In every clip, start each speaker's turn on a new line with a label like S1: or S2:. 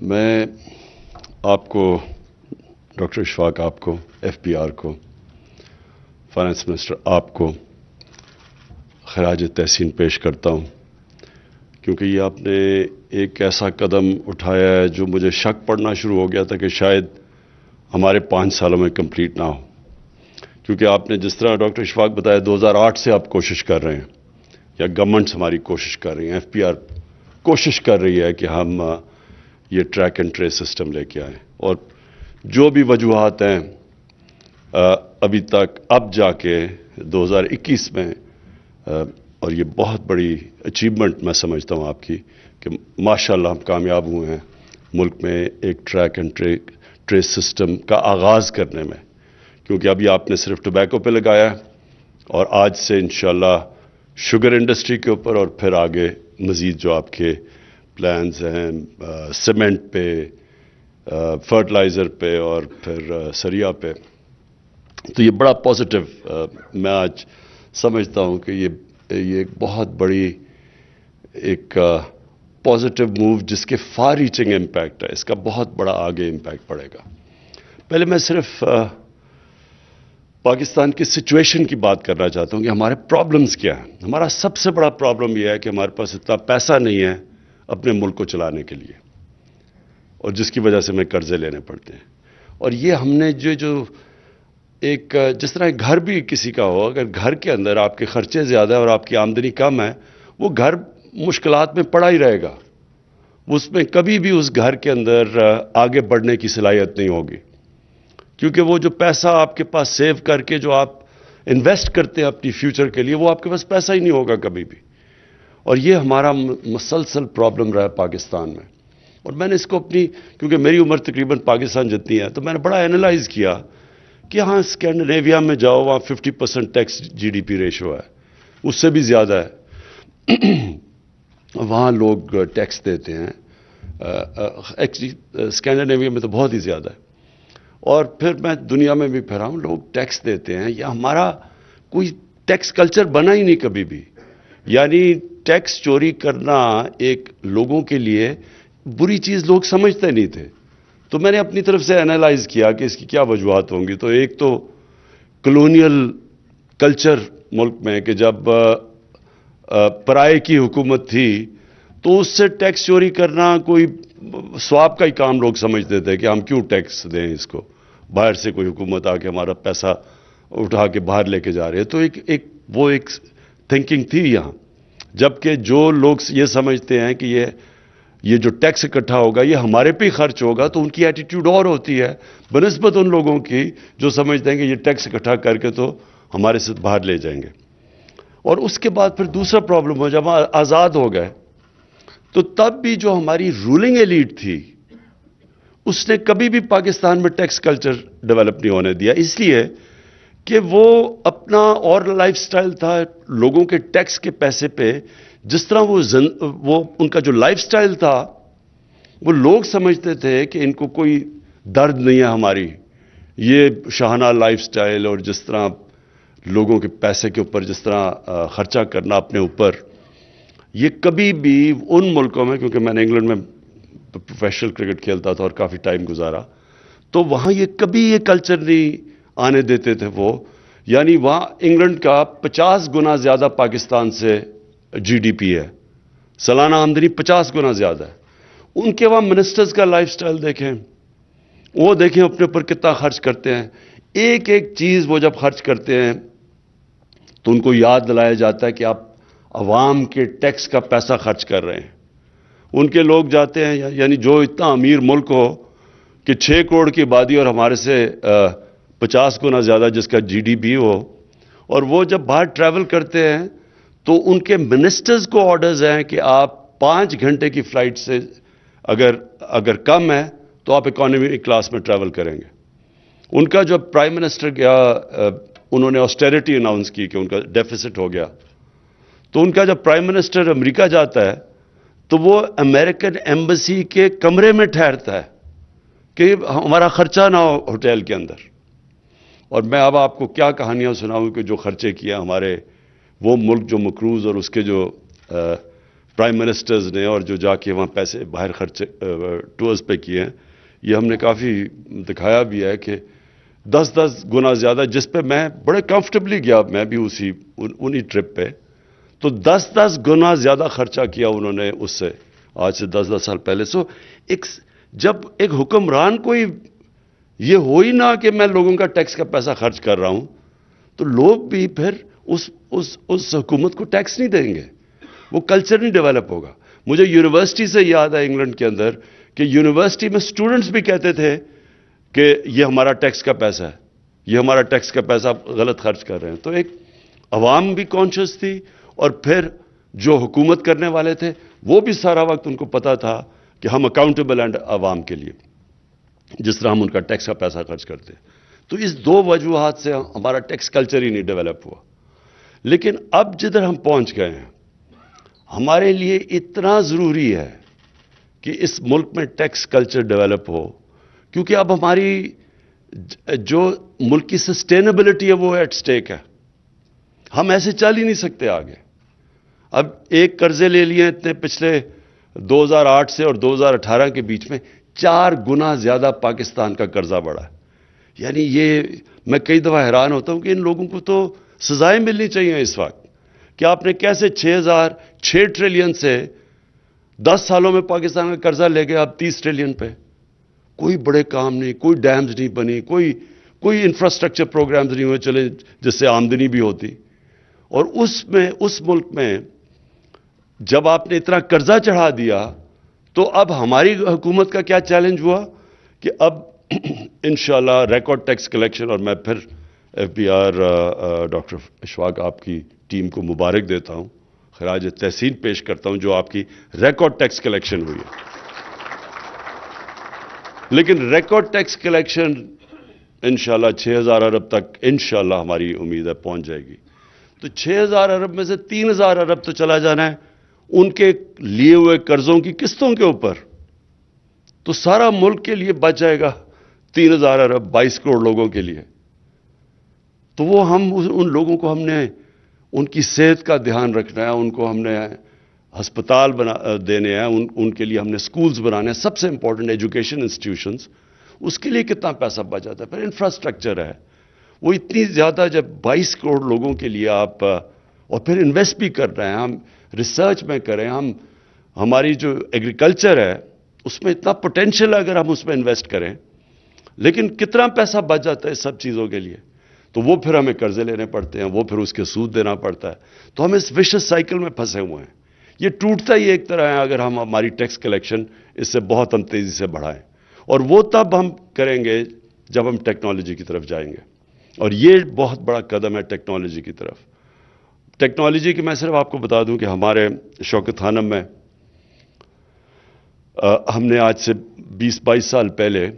S1: میں آپ کو ڈاکٹر اشفاق آپ کو ایف پی آر کو فائنانس منسٹر آپ کو خراج تحسین پیش کرتا ہوں، کیونکہ یہ آپ نے ایک ایسا قدم اٹھایا ہے جو مجھے شک پڑنا شروع ہو گیا تھا کہ شاید ہمارے 5 سالوں میں کمپلیٹ نہ ہو، کیونکہ آپ نے جس طرح ڈاکٹر اشفاق بتایا 2008 سے آپ کوشش کر رہے ہیں، یا گورنمنٹس ہماری کوشش کر رہی ہیں، ایف پی آر کوشش کر رہی ہے کہ ہم یہ ٹریک اینڈ ٹریس سسٹم لے کے آئیں، اور جو بھی وجوہات ہیں ابھی تک اب جا کے 2021 میں اور یہ بہت بڑی اچیومنٹ میں سمجھتا ہوں آپ کی کہ ماشاءاللہ ہم کامیاب ہوئے ہیں ملک میں ایک ٹریک اینڈ ٹریس سسٹم کا آغاز کرنے میں، کیونکہ ابھی آپ نے صرف ٹوبیکو پہ لگایا ہے اور آج سے انشاءاللہ شوگر انڈسٹری کے اوپر اور پھر آگے مزید جو آپ کے پلانز ہیں سیمنٹ پہ، فرٹیلائزر پہ اور پھر سریا پہ، تو یہ بڑا پازیٹیو میں آج سمجھتا ہوں کہ یہ ایک بہت بڑی ایک پازیٹیو موو جس کے فار ریچنگ امپیکٹ ہے، اس کا بہت بڑا آگے امپیکٹ پڑے گا۔ پہلے میں صرف پاکستان کی سچویشن کی بات کرنا چاہتا ہوں کہ ہمارے پرابلمز کیا ہیں۔ ہمارا سب سے بڑا پرابلم یہ ہے کہ ہمارے پاس اتنا پیسہ نہیں ہے اپنے ملک کو چلانے کے لیے، اور جس کی وجہ سے ہمیں قرضے لینے پڑتے ہیں، اور یہ ہم نے جو ایک جس طرح گھر بھی کسی کا ہو، اگر گھر کے اندر آپ کے خرچے زیادہ ہیں اور آپ کی آمدنی کم ہے، وہ گھر مشکلات میں پڑا ہی رہے گا، اس میں کبھی بھی اس گھر کے اندر آگے بڑھنے کی صلاحیت نہیں ہوگی، کیونکہ وہ جو پیسہ آپ کے پاس سیو کر کے جو آپ انویسٹ کرتے ہیں اپنی فیوچر کے لیے، وہ آپ کے پاس پیسہ ہی نہیں ہوگا کبھی بھی، اور یہ ہمارا مسلسل پرابلم رہا ہے پاکستان میں۔ اور میں نے اس کو کیونکہ میری عمر تقریباً پاکستان جتنی ہے، تو میں نے بڑا اینالائز کیا کہ ہاں اسکینڈینیویا میں جاؤ، وہاں 50% tax G D P ratio ہے، اس سے بھی زیادہ ہے، وہاں لوگ ٹیکس دیتے ہیں، اسکینڈینیویا میں تو بہت ہی زیادہ ہے، اور پھر میں دنیا میں بھی پھرا ہوں، لوگ ٹیکس دیتے ہیں، یہ ہمارا کوئی ٹیکس کلچر بنا ہی نہیں کبھی بھی، یعنی ٹیکس چوری کرنا ایک لوگوں کے لیے بری چیز لوگ سمجھتے نہیں تھے۔ تو میں نے اپنی طرف سے انالائز کیا کہ اس کی کیا وجوہات ہوں گی، تو ایک تو کلونیل کلچر ملک میں کہ جب پرائے کی حکومت تھی تو اس سے ٹیکس چوری کرنا کوئی ثواب کا ہی کام لوگ سمجھتے تھے کہ ہم کیوں ٹیکس دیں اس کو، باہر سے کوئی حکومت آ کے ہمارا پیسہ اٹھا کے باہر لے کے جا رہے ہیں، تو وہ ایک تھنکنگ تھی یہاں، جبکہ جو لوگ یہ سمجھتے ہیں کہ یہ جو ٹیکس اکٹھا ہوگا یہ ہمارے پہ ہی خرچ ہوگا، تو ان کی ایٹیٹیوڈ اور ہوتی ہے بنسبت ان لوگوں کی جو سمجھتے ہیں کہ یہ ٹیکس اکٹھا کر کے تو ہمارے سے باہر لے جائیں گے۔ اور اس کے بعد پھر دوسرا پرابلم ہو، جب ہم آزاد ہو گئے تو تب بھی جو ہماری رولنگ ایلیٹ تھی اس نے کبھی بھی پاکستان میں ٹیکس کلچر ڈیولپ نہیں ہونے دیا، اس لیے کہ وہ اپنا اور لائف سٹائل تھا، لوگوں کے ٹیکس کے پیسے پہ جس طرح وہ ان کا جو لائف سٹائل تھا، وہ لوگ سمجھتے تھے کہ ان کو کوئی درد نہیں ہے ہماری، یہ شاہانہ لائف سٹائل اور جس طرح لوگوں کے پیسے کے اوپر جس طرح خرچہ کرنا اپنے اوپر، یہ کبھی بھی ان ملکوں میں، کیونکہ میں نے انگلینڈ میں پروفیشنل کرکٹ کھیلتا تھا اور کافی ٹائم گزارا، تو وہاں یہ کبھی یہ کلچر نہیں آنے دیتے تھے وہ، یعنی وہاں انگلینڈ کا 50 گنا زیادہ پاکستان سے جی ڈی پی ہے، سالانہ آمدنی 50 گنا زیادہ ہے، ان کے وہاں منسٹرز کا لائف سٹائل دیکھیں، وہ دیکھیں اپنے اوپر کتنا خرچ کرتے ہیں، ایک ایک چیز وہ جب خرچ کرتے ہیں تو ان کو یاد دلایا جاتا ہے کہ آپ عوام کے ٹیکس کا پیسہ خرچ کر رہے ہیں۔ ان کے لوگ جاتے ہیں، یعنی جو اتنا امیر ملک ہو کہ 6 کروڑ کی آبادی اور ہمارے سے 50 گنا زیادہ جس کا جی ڈی پی ہو، اور وہ جب باہر ٹریول کرتے ہیں تو ان کے منسٹرز کو آرڈرز ہیں کہ آپ 5 گھنٹے کی فلائٹ سے اگر کم ہے تو آپ اکانومی کلاس میں ٹریول کریں گے۔ ان کا جو پرائم منسٹر گیا، انہوں نے آسٹیرٹی اناؤنس کی کہ ان کا ڈیفیسٹ ہو گیا، تو ان کا جب پرائم منسٹر امریکہ جاتا ہے تو وہ امریکن ایمبیسی کے کمرے میں ٹھہرتا ہے کہ ہمارا خرچہ نہ ہو ہوٹل کے اندر۔ اور میں اب آپ کو کیا کہانیاں سناؤں کہ جو خرچے کیا ہمارے وہ ملک جو مقروض اور اس کے جو پرائم منسٹرز نے اور جو جا کے وہاں پیسے باہر خرچ ٹورز پہ کیے ہیں، یہ ہم نے کافی دکھایا بھی ہے کہ 10 گنا زیادہ، جس پہ میں بڑے کمفرٹیبلی گیا، میں بھی انہی ٹرپ پہ، تو 10 گنا زیادہ خرچہ کیا انہوں نے اس سے، آج سے 10 سال پہلے. جب ایک حکمران کوئی یہ ہو ہی نہ کہ میں لوگوں کا ٹیکس کا پیسہ خرچ کر رہا ہوں، تو لوگ بھی پھر اس حکومت کو ٹیکس نہیں دیں گے، وہ کلچر نہیں ڈیولپ ہوگا. مجھے یونیورسٹی سے یاد ہے انگلینڈ کے اندر کہ یونیورسٹی میں اسٹوڈنٹس بھی کہتے تھے کہ یہ ہمارا ٹیکس کا پیسہ ہے، یہ ہمارا ٹیکس کا پیسہ غلط خرچ کر رہے ہیں. تو ایک عوام بھی کانشیس تھی، اور پھر جو حکومت کرنے والے تھے وہ بھی سارا وقت ان کو پتا تھا کہ ہم اکاؤنٹیبل ہیں عوام کے لیے، جس طرح ہم ان کا ٹیکس کا پیسہ خرچ کرتے ہیں. تو اس دو وجوہات سے ہمارا ٹیکس کلچر ہی نہیں ڈیولپ ہوا. لیکن اب جدھر ہم پہنچ گئے ہیں، ہمارے لیے اتنا ضروری ہے کہ اس ملک میں ٹیکس کلچر ڈیولپ ہو، کیونکہ اب ہماری جو ملک کی سسٹینیبلٹی ہے وہ ایٹ سٹیک ہے. ہم ایسے چل ہی نہیں سکتے آگے. اب ایک قرضے لے لیے اتنے پچھلے 2008 سے اور 2018 کے بیچ میں 4 گنا زیادہ پاکستان کا قرضہ بڑھا ہے. یعنی یہ میں کئی دفعہ حیران ہوتا ہوں کہ ان لوگوں کو تو سزائیں ملنی چاہیے اس وقت کہ آپ نے کیسے 6 ٹریلین سے 10 سالوں میں پاکستان کا قرضہ لے گئے اب 30 ٹریلین پہ. کوئی بڑے کام نہیں، کوئی ڈیمز نہیں بنی، کوئی انفراسٹرکچر پروگرامز نہیں ہوئے چلے جس سے آمدنی بھی ہوتی. اور اس ملک میں جب آپ نے اتنا قرضہ چڑھا دیا تو اب ہماری حکومت کا کیا چیلنج ہوا کہ اب انشاءاللہ ریکارڈ ٹیکس کلیکشن، اور میں پھر F B R doctor Ashfaq آپ کی ٹیم کو مبارک دیتا ہوں، خراج تحسین پیش کرتا ہوں جو آپ کی ریکارڈ ٹیکس کلیکشن ہوئی ہے. لیکن ریکارڈ ٹیکس کلیکشن انشاءاللہ 6,000 ارب تک انشاءاللہ ہماری امید ہے پہنچ جائے گی. تو 6,000 ارب میں سے 3,000 ارب تو چلا جانا ہے ان کے لیے ہوئے قرضوں کی قسطوں کے اوپر. تو سارا ملک کے لیے بچ جائے گا 3,000 ارب 22 کروڑ لوگوں کے لیے. تو وہ ان لوگوں کو ہم نے ان کی صحت کا دھیان رکھنا ہے، ان کو ہم نے ہسپتال دینے ہیں، ان کے لیے ہم نے سکولز بنانے ہیں، سب سے امپورٹنٹ ایجوکیشن انسٹیٹیوشنز. اس کے لیے کتنا پیسہ بچ جاتا ہے. پھر انفراسٹرکچر ہے وہ اتنی زیادہ، جب 22 کروڑ لوگوں کے لیے آپ اور پھر انویسٹ بھی کر رہے ہیں، ہم ریسرچ میں کریں، ہماری جو ایگریکلچر ہے اس میں اتنا پوٹینشیل ہے اگر ہم اس میں انویسٹ کریں. لیکن کتنا پیسہ بچ جاتا ہے سب چیزوں کے لیے. تو وہ پھر ہمیں قرضے لینے پڑتے ہیں، وہ پھر اس کے سود دینا پڑتا ہے. تو ہم اس وشس سائیکل میں پھنسے ہوئے ہیں. یہ ٹوٹتا ہی ایک طرح ہے اگر ہم ہماری ٹیکس کلیکشن اس سے بہت ہم تیزی سے بڑھائیں. اور وہ تب ہم کریں گے جب ہم ٹیکنالوجی کی طرف جائیں گے. اور یہ بہت بڑا قدم ہے ٹیکنالوجی کی طرف. ٹیکنالوجی کی میں صرف آپ کو بتا دوں کہ ہمارے شوکت خانم میں ہم نے آج سے 20-22 سال پہلے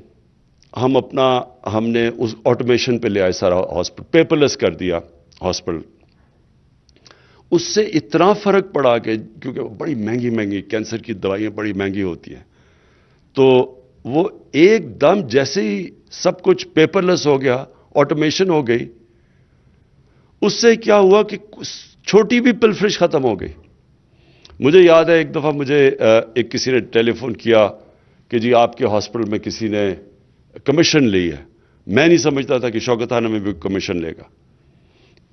S1: ہم نے اس آٹومیشن پہ لے آئے سارا ہاسپٹل، پیپر لیس کر دیا ہاسپٹل. اس سے اتنا فرق پڑا کہ کیونکہ بڑی مہنگی کینسر کی دوائیاں بڑی مہنگی ہوتی ہیں، تو وہ ایک دم جیسے ہی سب کچھ پیپر لیس ہو گیا، آٹومیشن ہو گئی، اس سے کیا ہوا کہ چھوٹی بھی پلفرش ختم ہو گئی. مجھے یاد ہے ایک دفعہ مجھے کسی نے ٹیلی فون کیا کہ جی آپ کے ہاسپٹل میں کسی نے کمیشن لی ہے. میں نہیں سمجھتا تھا کہ شوکت خانہ میں بھی کمیشن لے گا.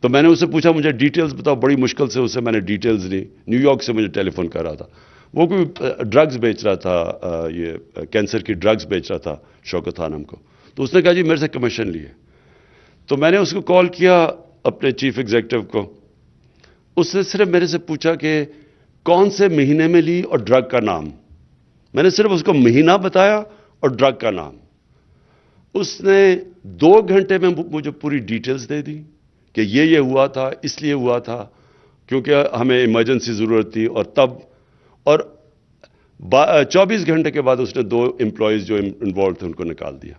S1: تو میں نے اسے پوچھا مجھے ڈیٹیلز بتاؤ. بڑی مشکل سے اسے میں نے ڈیٹیلز لی. نیو یارک سے مجھے ٹیلی فون کر رہا تھا، وہ کوئی ڈرگز بیچ رہا تھا، یہ کینسر کی ڈرگز بیچ رہا تھا شوکت خانم کو. تو اس نے کہا جی میرے سے کمیشن لیے. تو میں نے اس کو کال کیا اپنے چیف ایگزیکٹو کو. اس نے صرف میرے سے پوچھا کہ کون سے مہینے میں لی اور ڈرگ کا نام. میں نے صرف اس کو مہینہ بتایا اور ڈرگ کا نام. اس نے 2 گھنٹے میں مجھے پوری ڈیٹیلز دے دی کہ یہ ہوا تھا، اس لیے ہوا تھا کیونکہ ہمیں ایمرجنسی ضرورت تھی. اور تب اور 24 گھنٹے کے بعد اس نے 2 امپلائیز جو انوالو تھے ان کو نکال دیا.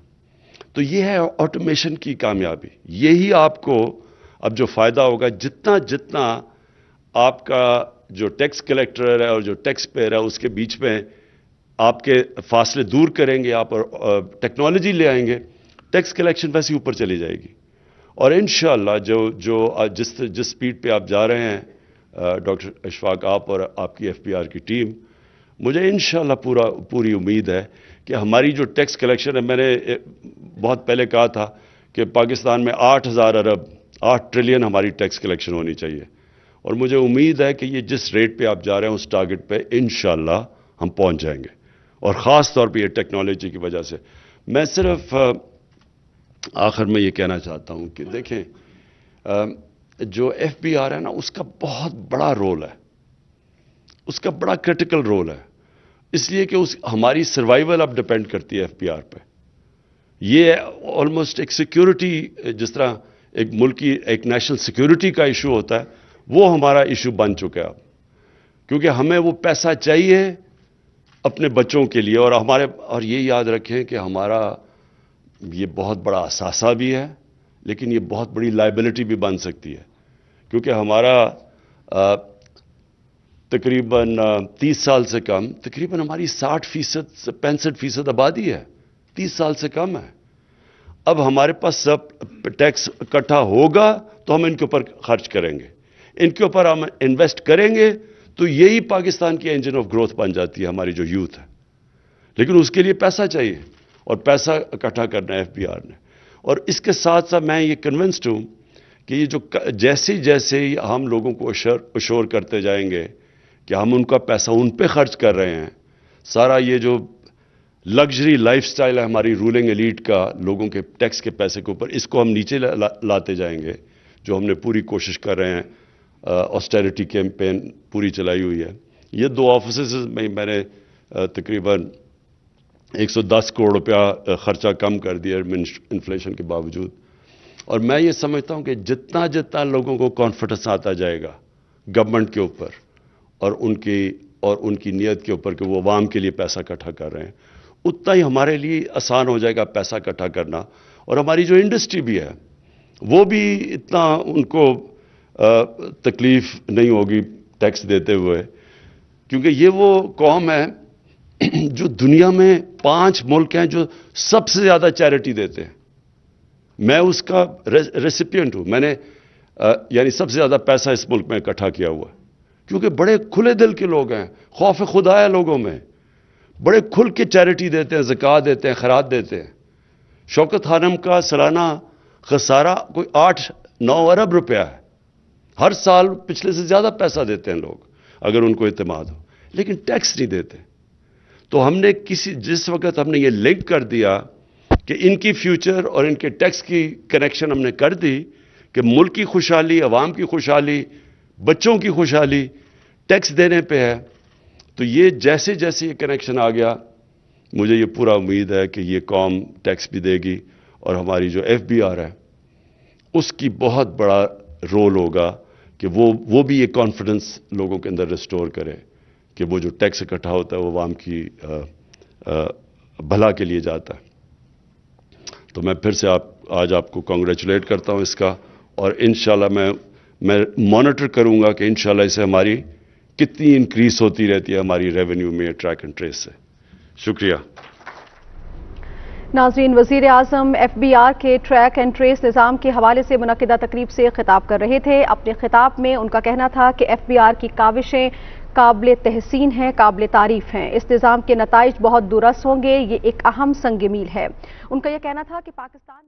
S1: تو یہ ہے آٹومیشن کی کامیابی. یہی آپ کو اب جو فائدہ ہوگا، جتنا آپ کا جو ٹیکس کلیکٹر ہے اور جو ٹیکس پیئر ہے اس کے بیچ میں آپ کے فاصلے دور کریں گے آپ اور ٹیکنالوجی لے آئیں گے، ٹیکس کلیکشن ویسے اوپر چلی جائے گی. اور انشاءاللہ جس سپیڈ پہ آپ جا رہے ہیں ڈاکٹر اشفاق، آپ اور آپ کی FBR کی ٹیم، مجھے انشاءاللہ پوری امید ہے کہ ہماری جو ٹیکس کلیکشن ہے، میں نے بہت پہلے کہا تھا کہ پاکستان میں 8,000 ارب 8 ٹریلین ہماری ٹیکس کلیکشن ہونی چاہیے، اور مجھے امید ہے کہ یہ جس ریٹ پہ آپ جا رہے ہیں اس ٹارگٹ پہ انشاءاللہ ہم پہنچ جائیں گے، اور خاص طور پہ یہ ٹیکنالوجی کی وجہ سے۔ میں صرف آخر میں یہ کہنا چاہتا ہوں کہ دیکھیں، جو FBR ہے نا، اس کا بہت بڑا رول ہے، اس کا بڑا کرٹیکل رول ہے، اس لیے کہ ہماری سروائیول اب ڈیپینڈ کرتی ہے FBR پہ۔ یہ آلموسٹ ایک سیکیورٹی، جس طرح ایک ملک کی ایک نیشنل سیکیورٹی کا ایشو ہوتا ہے، وہ ہمارا ایشو بن چکا ہے اب، کیونکہ ہمیں وہ پیسہ چاہیے اپنے بچوں کے لیے، اور یہ یاد رکھیں کہ ہمارا یہ بہت بڑا اثاثہ بھی ہے، لیکن یہ بہت بڑی لائبلٹی بھی بن سکتی ہے، کیونکہ ہمارا تقریباً 30 سال سے کم، تقریباً ہماری 60% سے 65% آبادی ہے، 30 سال سے کم ہے۔ اب ہمارے پاس سب ٹیکس اکٹھا ہوگا تو ہم ان کے اوپر خرچ کریں گے، ان کے اوپر ہم انویسٹ کریں گے، تو یہی پاکستان کی انجن آف گروتھ بن جاتی ہے ہماری جو یوتھ ہے، لیکن اس کے لیے پیسہ چاہیے، اور پیسہ اکٹھا کرنا ہے FBR نے۔ اور اس کے ساتھ ساتھ میں یہ کنونسڈ ہوں کہ یہ جو جیسے ہم لوگوں کو اشور کرتے جائیں گے کہ ہم ان کا پیسہ ان پہ خرچ کر رہے ہیں، سارا یہ جو لگژری لائف سٹائل ہے ہماری رولنگ ایلیٹ کا لوگوں کے ٹیکس کے پیسے کے اوپر، اس کو ہم نیچے لاتے جائیں گے، جو ہم نے پوری کوشش کر رہے ہیں، آسٹیرٹی کیمپین پوری چلائی ہوئی ہے۔ یہ 2 آفیسز میں نے تقریباً 110 کروڑ روپیہ خرچہ کم کر دیا انفلیشن کے باوجود، اور میں یہ سمجھتا ہوں کہ جتنا لوگوں کو کانفیڈنس آتا جائے گا گورنمنٹ کے اوپر اور ان کی نیت کے اوپر کہ وہ عوام کے لیے پیسہ اکٹھا کر رہے ہیں، اتنا ہی ہمارے لیے آسان ہو جائے گا پیسہ اکٹھا کرنا، اور ہماری جو انڈسٹری بھی ہے وہ بھی اتنا ان کو تکلیف نہیں ہوگی ٹیکس دیتے ہوئے، کیونکہ یہ وہ قوم ہے جو دنیا میں 5 ملک ہیں جو سب سے زیادہ چیریٹی دیتے ہیں۔ میں اس کا ریسیپینٹ ہوں، میں نے یعنی سب سے زیادہ پیسہ اس ملک میں اکٹھا کیا ہوا ہے، کیونکہ بڑے کھلے دل کے لوگ ہیں، خوف خدا ہے لوگوں میں، بڑے کھل کے چیریٹی دیتے ہیں، زکوٰۃ دیتے ہیں، خیرات دیتے ہیں۔ شوکت خانم کا سالانہ خسارہ کوئی 8-9 ارب روپیہ ہے، ہر سال پچھلے سے زیادہ پیسہ دیتے ہیں لوگ اگر ان کو اعتماد ہو، لیکن ٹیکس نہیں دیتے۔ تو ہم نے جس وقت ہم نے یہ لنک کر دیا کہ ان کی فیوچر اور ان کے ٹیکس کی کنیکشن ہم نے کر دی کہ ملک کی خوشحالی، عوام کی خوشحالی، بچوں کی خوشحالی ٹیکس دینے پہ ہے، تو یہ جیسے یہ کنیکشن آ گیا، مجھے یہ پورا امید ہے کہ یہ قوم ٹیکس بھی دے گی، اور ہماری جو FBR ہے اس کی بہت بڑا رول ہوگا کہ وہ بھی یہ کانفیڈنس لوگوں کے اندر ریسٹور کرے کہ وہ جو ٹیکس اکٹھا ہوتا ہے وہ عوام کی بھلا کے لیے جاتا ہے۔ تو میں پھر سے آج آپ کو کانگریچولیٹ کرتا ہوں اس کا، اور انشاءاللہ میں مانیٹر کروں گا کہ انشاءاللہ اسے ہماری کتنی انکریز ہوتی رہتی ہے ہماری ریونیو میں ٹریک اینڈ ٹریس سے۔ شکریہ
S2: ناظرین، وزیر اعظم FBR کے ٹریک اینڈ ٹریس نظام کے حوالے سے منعقدہ تقریب سے خطاب کر رہے تھے۔ اپنے خطاب میں ان کا کہنا تھا کہ FBR کی کاوشیں قابل تحسین ہیں، قابل تعریف ہیں، اس نظام کے نتائج بہت دور رس ہوں گے، یہ ایک اہم سنگ میل ہے۔ ان کا یہ کہنا تھا کہ پاکستان